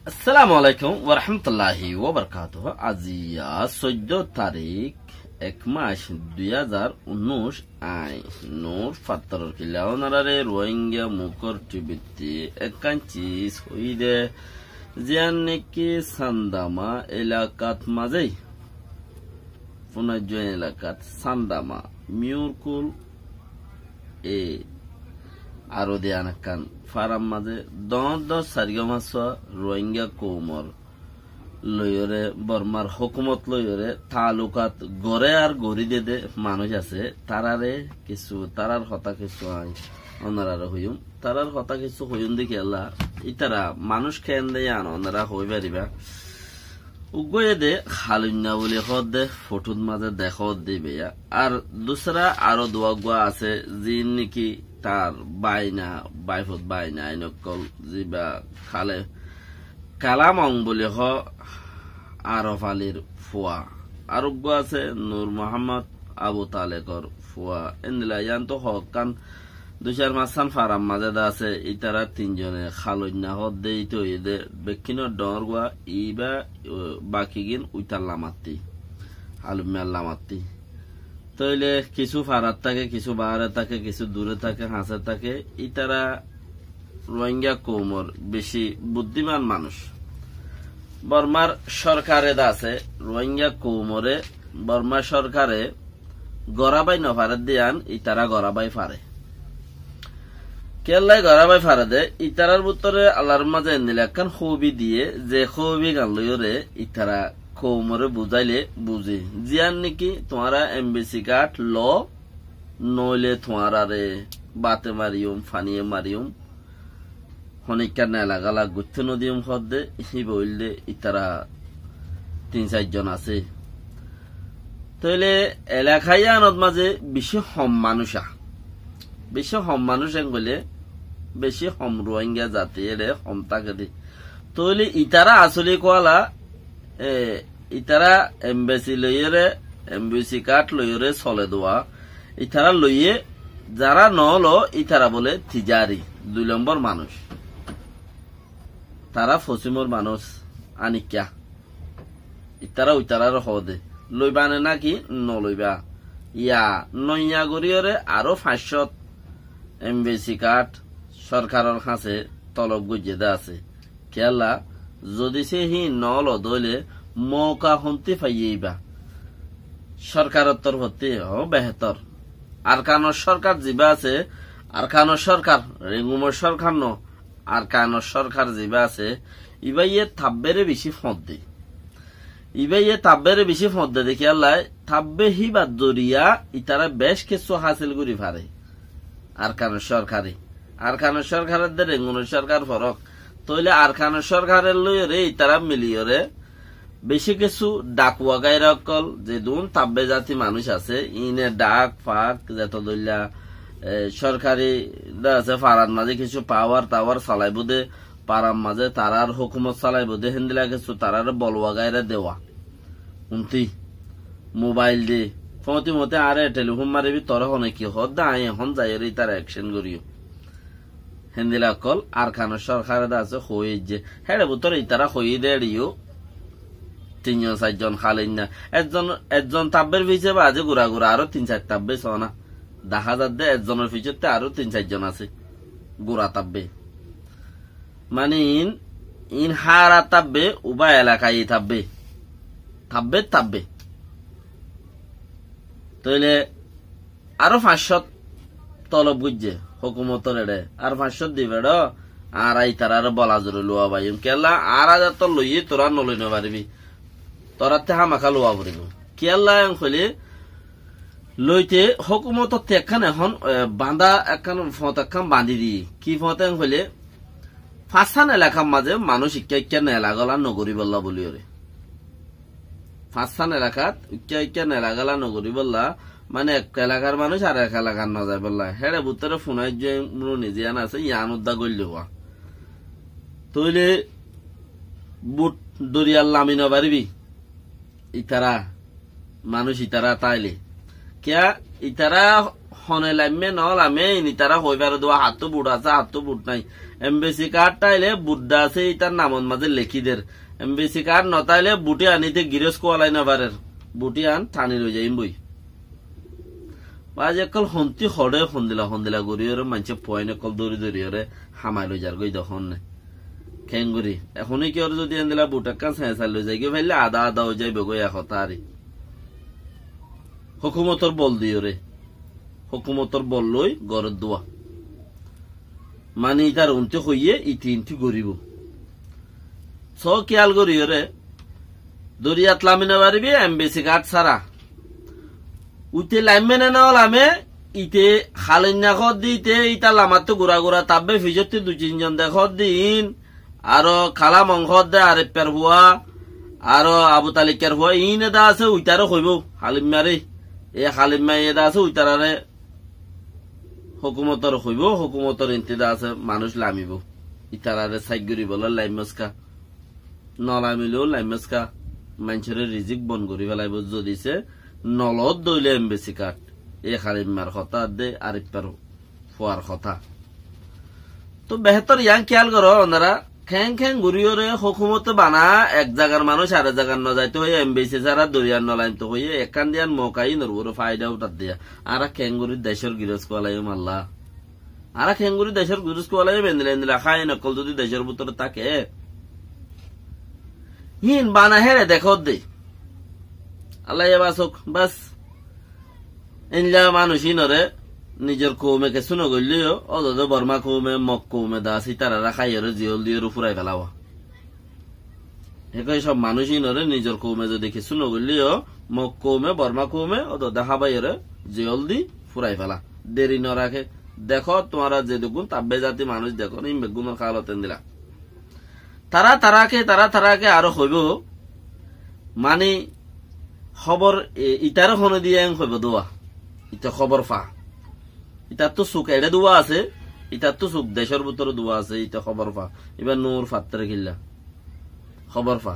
আসসালামু আলাইকুম ওয়া রাহমাতুল্লাহি ওয়া বারাকাতুহু। আজিয়া 14 তারিখ 1 মাস 2019 আই নূর ফাত্তর কিলাওনারে রোহিঙ্গা মুকর টিবিতি একাঞ্চি হইদে জিয়ানিকি সান্দামা এলাকাত মাঝে পুনাজয় এলাকাত সান্দামা মিউরকুল এ আরো দেয়ানাকান ফারাম মাঝে দশ সারিগমাস রোহিঙ্গা কৌমর লয়রে বর্মার হুকুমত লয়রে তালুকাত গড়ে আর গড়ি দে মানুষ আছে তারারে কিছু তারার হতা কিছু অনারার হইম তারার হতা কিছু হইম দেখি আল্লাহ ইতারা মানুষ খেন দে আন অনারা হই পারিবা উগয়ে দে খালুন্না বলে হদ দে ফটোর মাঝে দেখ দিবে আর দুসরা আরো দোয়া গুয়া আছে যিন নাকি তার বাইনা বাইফত বাইনা আইনকল জিবা খালে কালামং বলে হ আরফ আলীর ফুয়া আরোগ্য আছে নূর মোহাম্মদ আবু তালেকর ফুয়া এন্দিলা ইয়ান্ত হক কান দুশার মাসান ফারাম মাঝে আছে ইতারা তিনজনে খালন্যা হদ দে ইতো ইদে বেকিন ডর গুয়া ইবা বাকি গিন উইতাল্লা মাত্তি আলুমিয়াল্লা মাত্তি তইলে কিছু ফারাত থাকে কিছু বাহারে থাকে কিছু দূরে থাকে হাসে থাকে ইতারা রোহিঙ্গা কৌমর বেশি বুদ্ধিমান মানুষ বর্মার সরকারে আছে রোহিঙ্গা কৌমরে বর্মা সরকারে গড়াবাই নফারে দিয়ান ইতারা গড়াবাই ফারে কেল্লাই গড়াবাই ফারে দে ইতারার ভিতরে আল্লাহর মাঝে নিলাকান খুবই দিয়ে যে খুবই গান লইরে ইতারা কৌমরে বুঝাইলে বুঝে জিয়ান নাকি তোমারা এমবিসি কার্ড ল নইলে তোমারা রে বাতে মারিয়ম ফানিয়ে মারিয়ম হনিকা নেলা গালা গুথ নদীম হদে হি বললে ইতারা 3-4 জন আছে তাইলে এলাকায় আনত মাঝে বেশি হম মানুষা বেশি হম মানুষ বলে বেশি হম রোহিঙ্গা জাতি এরে হম তাকে দি তাইলে ইতারা আসলে কোয়ালা ইতারা এমবেসি লইরে এমবিসি কার্ড লইরে চলে দেওয়া ইতারা লইয়ে যারা নল ইতারা বলে থিজারি 2 নম্বর মানুষ তারা ফসিমর মানুষ আনিকা ইতারা উইতারার হদে লইবানে নাকি নলইবা ইয়া নইয়া গরিয়রে আরো 500 এমবিসি কার্ড সরকারের কাছে তলব গুজে দা আছে কেলা যদি সে হি নল দইলে মৌকা হন্তি পাইবা সরকারের তরফতে বেহতর আর কান সরকার জিবা আছে আর কান সরকার রেঙ্গুমর সরকার ন আর কান সরকার জিবা আছে ইবাইয়ে থাব্বেরে বেশি ফদ দে ইবাইয়ে থাব্বেরে বেশি ফদ দে দেখি আল্লাহ থাব্বে হিবা দরিয়া ইতারা বেশ কিছু হাসিল করি পারে আর কান সরকারে আর কান সরকারের দে রেঙ্গুমর সরকার ফরক তইলে আর কান সরকারের লইরে ইতারা মিলিয়রে বেশি কিছু ডাকুয়া গাইরা অকল যে দুন তাব্বে জাতি মানুষ আছে ইনে ডাক ফাক যত দইলা সরকারি আছে ফারার মাঝে কিছু পাওয়ার টাওয়ার চালাইব দে পারার মাঝে তারার হুকুমত চালাইব দে হেন্দিলা কিছু তারার বলওয়া গাইরা দেওয়া উন্তি মোবাইল দে ফতি মতে আরে টেলিফোন মারিবি তোর হনে কি হদ দা এখন যাই তার অ্যাকশন করিও হেন্দিলা কল আর খানের সরকারে আছে হই যে হ্যাঁ বুতর ইতারা হই দেড়িও 3-4 জন খালেন না একজন তাব্বের পিছে বাজে ঘুরা ঘুরা আরো 3-4 তাব্বে সোনা দেখা যাচ্ছে একজনের পিছতে আরো 3-4 জন আছে ঘুরা তাব্বে মানে ইন হারা তাব্বে উবা এলাকায় থাকবে থাকবে থাকবে তাইলে আরো 500 তলব গুজে হুকুমতর এড়ে আর 500 দিবে আর আই তার বলা জোরে লোয়া ভাই কেলা আর হাজার তো লইয়ে তোরা নলই না পারবি তোরাতে হামাখা লোয়া পড়িব কেলা হলে লইতে হুকুমত একখান এখন বাঁধা একখান ফত একখান বাঁধি দি কি ফত হলে 5খান এলাকার মাঝে মানুষ ইক্কা নেলাগলা নগরী বললা বলি ওরে 5খান এলাকাত ইক্কা নেলাগলা নগরী বললা মানে এক এলাকার মানুষ আর এক এলাকার না যায় বললা হেড়ে বুতরে ফোনাই যে নিজে আন আছে ইয়ান উদ্দা গল্য হওয়া তইলে বুট দরিয়ার লামি না পারবি ইতারা মানুষ ইতারা তাইলে কিয়া ইতারা হনে লামে ন লামে ইতারা হইবার দোয়া হাত বুট আছে হাত বুট নাই এমবেসি কার্ড টাইলে বুড্ডা আছে ইতার নামন মাঝে লেখিদের এমবেসি কার্ড নতাইলে বুটি আনিতে গিরস কোয়ালাই না পারের বুটি আন টানি রয়ে যাইম বই বাজ একল হন্তি হরে হন্দিলা গড়িয়রে মানছে পয়নে কল দৌড়ি দৌড়িয়রে হামাই লই যার গই দখন খেঙ্গুরি এখনই কি ওর যদি এনদিলা বুটাক্কান সাইসাল লই যাই গিয়ে ভাইলে আদা হয়ে যাইবে গই একতা আরে হুকুমতর বল দিও রে হুকুমতর বল লই গড়ের দোয়া মানে ইতার উন্তে হইয়ে ইতি গরিব স খেয়াল করিও রে দরিয়াত লামিনা পারিবি এমবেসি কার্ড ছাড়া উইতে লাইমেনে না লামে ইতে খালিন্যা খত দিতে ইতা লামাতো গুড়া তাবে ফিজতে 2-3 জন দেখত দিন আরো খালা মংস দে আরে পের হুয়া আরো আবু তালিকের হুয়া ইনে দা আছে উইতারও কইব হালিমারে এ হালিমা এদা আছে উইতারারে হুকুমতর হইব হুকুমতর ইন্তিদা আছে মানুষ লামিব ইতারারে সাইগরি বলে লাইমস্কা নলামিলেও লাইমস্কা মানুষের রিজিক বন করি ফেলাইব যদিছে নলত দইলে এমবেসি কার্ড এ খালিমার কথা দে আরেকবার ফুয়ার কথা তো বেহতর ইয়াং খেয়াল করো ওনারা খ্যাং ঘুরিওরে হুকুমত বানা এক জায়গার মানুষ আরেক জায়গার ন যাইতে হয়ে এমবেসি ছাড়া দরিয়ার নলাইন তো হয়ে একান দিয়ান মকাই নরবর ফায়দা উঠার দিয়া আর খেঙ্গুরির দেশের গিরজ কোয়ালাই মাল্লা আর খেঙ্গুরি দেশের গিরজ কোয়ালাই এন্দিলা খাই নকল যদি দেশের ভিতরে থাকে হিন বানা হেরে দেখো দে আল্লাহ বাসক বাস এনলা মানুষই নরে নিজের কৌমে কে শুনো গলিও অদ বর্মা কৌমে মক কৌমে দাসি তারা খাইয়ের জিয়ল দিয়ে ফুরাই ফেলাওয়া একই সব মানুষই নরে নিজের কৌমে যদি দেখি শুনো গলিও মক কৌমে বর্মা কৌমে অদ দেখা বাইরে জিয়ল দি ফুরাই ফেলা দেরি ন রাখে দেখো তোমারা যে দুগুণ তাব্বে জাতি মানুষ দেখো নি বেগুনের খালতেন দিলা তারাকে আরো হইব মানে খবর ইটার খনে দিয়ে হইব দোয়া ইটা খবর ফা ইটার তো সুখ এড়ে দোয়া আছে ইটার তো সুখ দেশের ভিতরে দোয়া আছে ইটা খবর ফা এবার নূর ফাত্তরে খিল্লা খবর ফা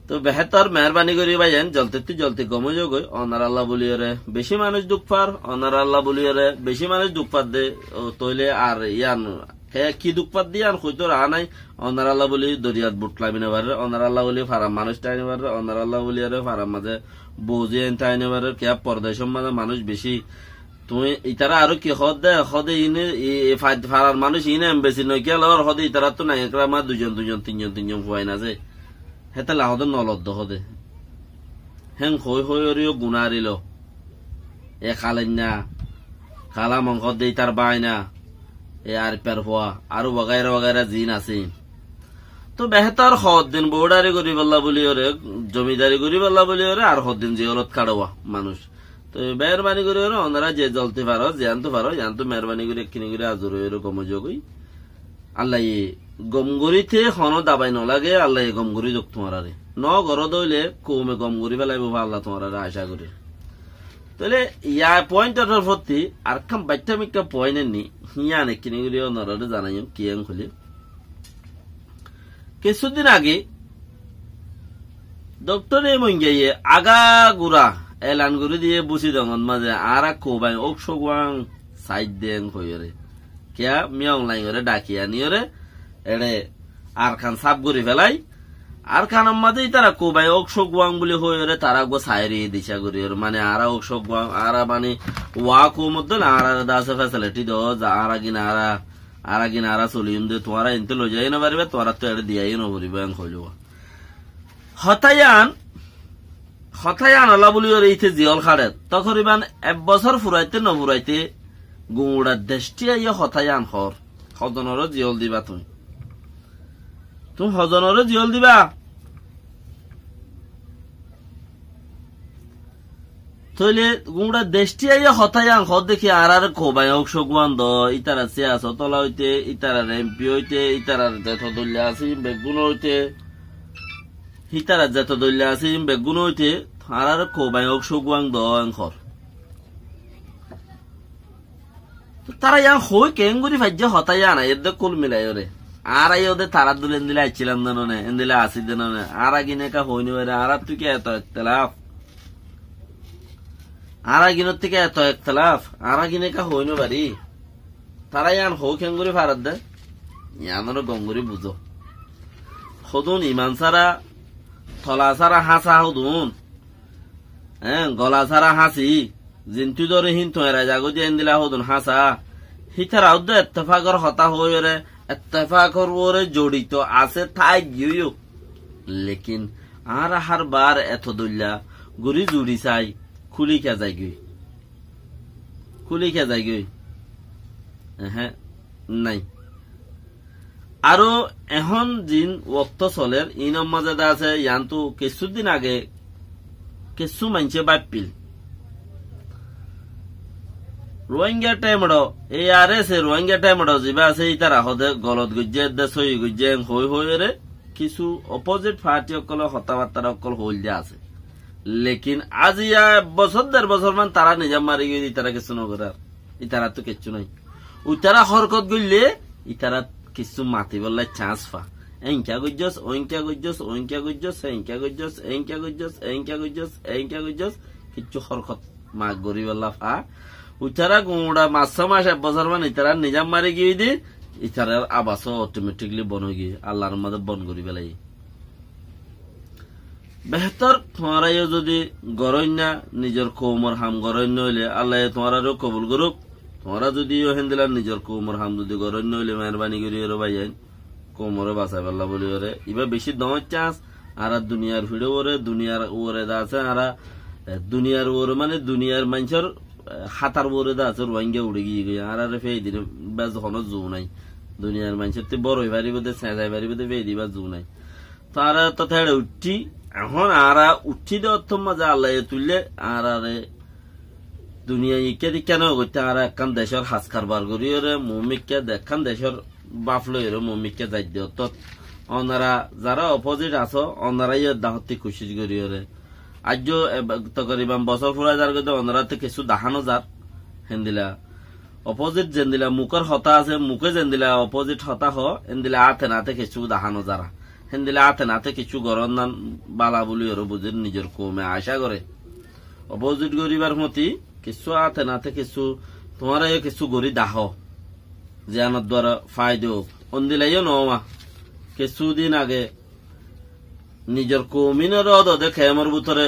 তো বেহতর মেহরবানি করি ভাইয়েন জলতে গমে যোগ অনার আল্লাহ বলিয়রে বেশি মানুষ দুঃখ পার অনার আল্লাহ বলিয়রে বেশি মানুষ দুঃখ পার দে তৈলে আর ইয়ান কি দুঃখ পাত দিয়ে আর হয়তো রা নাই অনার আল্লাহ বলি দরিয়াত বুট লামিনে পারে অনার আল্লাহ বলি ফারাম মানুষ টাইনে পারে অনার আল্লাহ বলি আরে ফারাম মাঝে বৌজি টাইনে পারে কে পরদেশের মাঝে মানুষ বেশি তুমি ইতারা আরো কি হদে ইনে ফারার মানুষ ইনে বেশি নয় কে লর হদে ইতারা তো নাই একরা মা 2-3 জন ফুয়াই না যে হেতে লাহদে নলদ্দ হদে হেং হইও গুনারিল এ খালেন খালা মংস দে তার বাইনা এ আর পের হওয়া আরো বগাইরা জিন আছে তো বেহতর হদ্দিন বৌডারি করি পাল্লা বলি ওরে জমিদারি করি পাল্লা বলি ওরে আর হদ্দিন জিয়লত কাড়োয়া মানুষ তো মেহরবানি করে ওরা ওনারা যে জ্বলতে পারো জানতে পারো জানতো মেহরবানি করে কিনে করে আজর হয়ে গমযোগই আল্লাহ গমগরিতে হন দাবাই নলাগে আল্লাহ গমগরি যোগ তোমার ন গর দইলে কৌমে গমগরি ফেলাইব আল্লাহ তোমার আশা করি তাহলে ইয়া পয়েন্টের প্রতি আর কাম বাচ্চামিকা পয়েন্ট নি হিয়ানে কিনে করে ওনারা জানাই কিয়াং খুলি কিছুদিন আগে ডক্টর মঙ্গিয়ে আগা গুড়া এলান করে দিয়ে বুঝি দঙন মাঝে আর কোবাই ওক সগুয়াং সাইড দেন হইরে কিয়া মিয়ং লাই করে ডাকিয়া নিয়রে এড়ে আর খান সাপ গড়ি ফেলাই আর খানার মাঝেই তারা কোবাই ওক সগুয়াং বলে হইরে তারা গো সাইরি দিশা করি মানে আরা ওক সগুয়াং আরা মানে ওয়া কো মধ্যে আর দাসে ফ্যাসিলিটি দো আরা কিনা আরা চলিম দে তোমারা ইনতে লই যাই না পারবে তোরা তো এড়ে দিয়াই না বলিব হইল হতায়ান আল্লাহ বলি ওর এইতে জিয়ল খাড়ে তখন ইমান 1 বছর ফুরাইতে নফুরাইতে গুড়ার দেশটি আইয়া হতায়ান হর হজনরও জিয়ল দিবা তুমি হজনরও জিয়ল দিবা তইলে গুড়ার দেশটি আইয়া হতায়ান হর দেখি আর খোবাই হোক সগুয়ান দ ইতারা চেয়াছ তলা হইতে ইতারার এমপি হইতে ইতারার যত দলিয়া আছে বেগুন হইতে হিতারা যত দলিয়া আছে বেগুন হইতে আর খোবাই হোক সগুয়াং দ খর তারা ইয়া হই কেঙ্গুরি ভাজ্য হতাইয়া না এর কুল মিলাই ওরে আর আই ওদের তারা দুলেন দিলে আইছিলাম দেনে এনদিলে আসি দেনে আর আগিনে কা হইনি ওরে আর তুই কে এত একতলাফ আর আগিনের থেকে এত একতলাফ আর আগিনে কা হইনি বাড়ি তারা ইয়ান হো খেঙ্গুরি ফারাত দে ইয়ানোর গঙ্গুরি বুঝো সদুন ইমান সারা থলা সারা হাসা হদুন গলা সারা হাসি জিন্তু ধরে হিন্তু এরা জাগো দিয়ে দিলা হদুন হাসা হিতার আউদ্দ এত্তেফাকর হতা হয়ে এত্তেফাকর ওরে জড়িত আছে ঠাই গিয়েও লেকিন আর হার বার এত দল্লা গুড়ি জুড়ি চাই খুলি খা যাই গই হ্যাঁ নাই আরো এখন দিন ওক্ত চলের ইনম মাঝে আছে ইয়ান্তু কিছুদিন আগে কিছু মানছে বাপিল রোহিঙ্গা টাইমড় এই আরে সে রোহিঙ্গা টাইমড় যা আছে ইতার আহদে গলত গুজে সই গুজে হয়ে রে কিছু অপোজিট পার্টি অকল হতাবার্তা অকল হল যে আছে লেকিন আজ ইয়া বছর 1.5 বছর মান তারা নিজাম মারি গিয়ে ইতারা কিছু নগরার ইতারা তো কিচ্ছু নাই উতারা হরকত গইলে ইতারা কিছু মাতি বললে চান্স পা এঙ্কা গুজস ওইঙ্কা গুজস ওইঙ্কা গুজস এঙ্কা গুজস এঙ্কা গুজস এঙ্কা গুজস এঙ্কা গুজস কিছু হরকত মাগ গরি বললা ফা উতারা গুড়া মাস 1 বছর মান ইতারা নিজাম মারি গিয়ে দি ইতারার আবাস অটোমেটিকলি বন হয়ে গিয়ে আল্লাহর মধ্যে বন করি বেলাই বেহতর তোমারাইও যদি গরইনা নিজের কৌমর হাম গরইন্য হইলে আল্লাহ তোমারও কবুল করুক তোমরা যদি হেন্দিলার নিজের কৌমর হাম যদি গরইন্য হইলে মেহরবানি করি ওরে ভাইয়াই কৌমরে বাঁচাই পাল্লা বলি ওরে এবার বেশি দমের চান্স আর দুনিয়ার ভিড়ে ওরে দুনিয়ার ওরে দা আছে আর দুনিয়ার ওরে মানে দুনিয়ার মানুষের হাতার ওরে দা আছে রোহিঙ্গা উড়ে গিয়ে গিয়ে আর ফেই দিলে বেশ হন জু নাই দুনিয়ার মানুষের তো বড় বাড়ি বোধে চেঁচাই বাড়ি বোধে ফেই দিবা জু নাই তারা তথা উঠি এখন আর উঠি দে অর্থ মাঝে আল্লাহ তুললে আর দুনিয়া ইকে কেন করতে আর একখান দেশের হাজ কারবার করি রে মমিককে দেখান দেশের বাপ লই রে মমিককে যাই দিও তো ওনারা যারা অপোজিট আছো ওনারাই দাহতি খুশি করি রে আজ তকরিবান বছর ফুরা যার কথা ওনারা তো কিছু দাহানো যার হেন্দিলা অপোজিট যেন দিলা মুখের হতা আছে মুখে যেন দিলা অপোজিট হতা হ এন্দিলা আতে নাতে কিছু দাহানো যারা হেন্দিলা আতে নাতে কিছু গরম নান বালা বলি ওর বুঝে নিজের কমে আশা করে অপোজিট গরিবার মতি কিছু আতে নাতে কিছু তোমার কিছু গরি দাহ যে আনার দ্বারা ফায়দো অন্দিলাইও নমা কিছুদিন আগে নিজের কমিনের দেখে আমার ভিতরে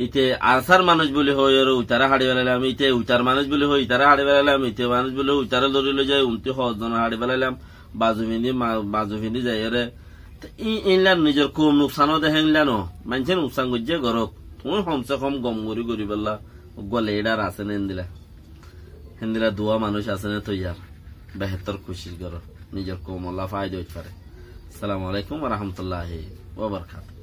ইতে আরসার মানুষ বলে হয়ে উতারা হাড়ি বেলাইলাম ইতে উতার মানুষ বলে হয়ে ইতারা হাড়ি বেলাইলাম ইতে মানুষ বলে উতারা ধরিলে যাই 29 জন হাড়ি বেলাইলাম বাজু ফিনি যাই রে ইনলান নিজের কম নুকসানও দেখে ইনলানো মানুষের নুকসান করছে গরক তুমি কমসে কম গম গরি পেলা গলে এডার আছে না হেন্দিলা দুয়া মানুষ আছে না তৈয়ার বেহতর খুশি করো নিজের কম আল্লাহ ফায়দা হইতে পারে। আসসালামু আলাইকুম ওয়া রাহমাতুল্লাহি ওয়া বারাকাতুহু।